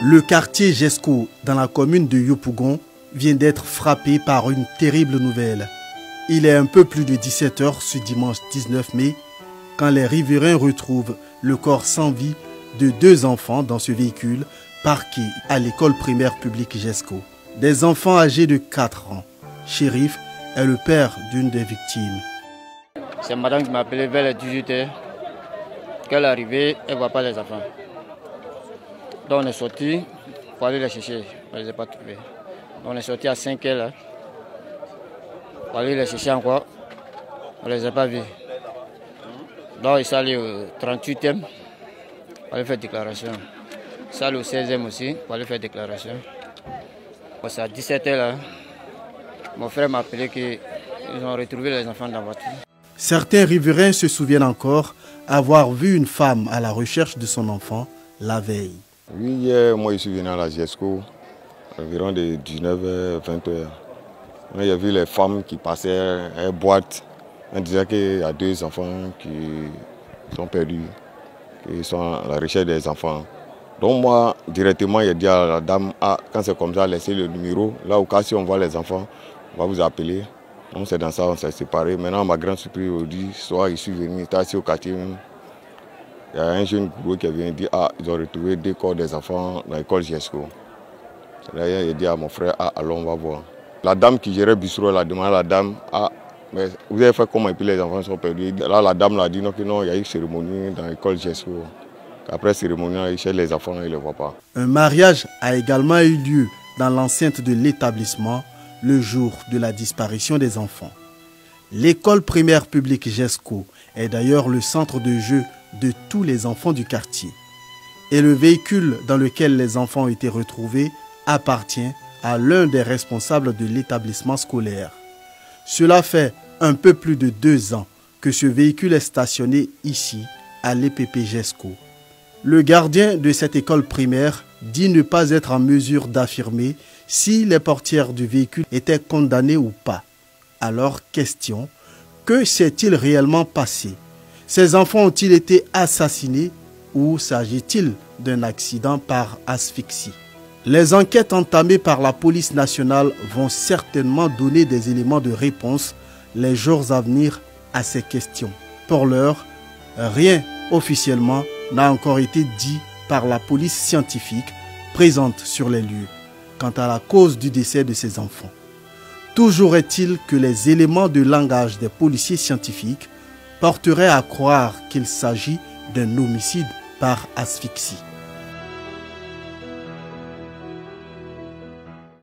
Le quartier Jesco, dans la commune de Yopougon, vient d'être frappé par une terrible nouvelle. Il est un peu plus de 17 h ce dimanche 19 mai, quand les riverains retrouvent le corps sans vie de 2 enfants dans ce véhicule parqué à l'école primaire publique Jesco. Des enfants âgés de 4 ans. Chérif est le père d'une des victimes. C'est madame qui m'a appelé vers les 18 h. Quand elle est arrivée, elle ne voit pas les enfants. Donc on est sorti pour aller les chercher. On ne les a pas trouvés. Donc on est sorti à 5 h là, pour aller les chercher encore. On ne les a pas vus. Donc ils sont allés au 38e pour aller faire déclaration. Ils sont allés au 16e aussi pour aller faire déclaration. C'est à 17 h là. Mon frère m'a appelé qu'ils ont retrouvé les enfants dans la voiture. Certains riverains se souviennent encore avoir vu une femme à la recherche de son enfant la veille. Oui, hier, moi je suis venu à la Jesco, environ de 19 h, 20 h. J'ai vu les femmes qui passaient, elles boitent. Elles disaient qu'il y a 2 enfants qui sont perdus, qui sont à la recherche des enfants. Donc moi, directement, j'ai dit à la dame, quand c'est comme ça, laissez le numéro. Là, au cas si on voit les enfants, on va vous appeler. Donc c'est dans ça, on s'est séparés. Maintenant, à ma grande surprise, aujourd'hui soir, je suis venu, j'étais assis au quartier même. Il y a un jeune gros qui vient dire, ils ont retrouvé 2 corps des enfants dans l'école Jesco. Là, il a dit à mon frère, allons, on va voir. La dame qui gérait Bistro, elle a demandé à la dame, mais vous avez fait comment et puis les enfants sont perdus. Là, la dame l'a dit, non, il y a eu une cérémonie dans l'école Jesco. Après la cérémonie, il cherche les enfants, il ne les voit pas. Un mariage a également eu lieu dans l'enceinte de l'établissement le jour de la disparition des enfants. L'école primaire publique Jesco est d'ailleurs le centre de jeu de tous les enfants du quartier. Et le véhicule dans lequel les enfants ont été retrouvés appartient à l'un des responsables de l'établissement scolaire. Cela fait un peu plus de 2 ans que ce véhicule est stationné ici, à l'EPP Jesco. Le gardien de cette école primaire dit ne pas être en mesure d'affirmer si les portières du véhicule étaient condamnées ou pas. Alors, question, que s'est-il réellement passé? Ces enfants ont-ils été assassinés ou s'agit-il d'un accident par asphyxie? Les enquêtes entamées par la police nationale vont certainement donner des éléments de réponse les jours à venir à ces questions. Pour l'heure, rien officiellement n'a encore été dit par la police scientifique présente sur les lieux quant à la cause du décès de ces enfants. Toujours est-il que les éléments de langage des policiers scientifiques porteraient à croire qu'il s'agit d'un homicide par asphyxie.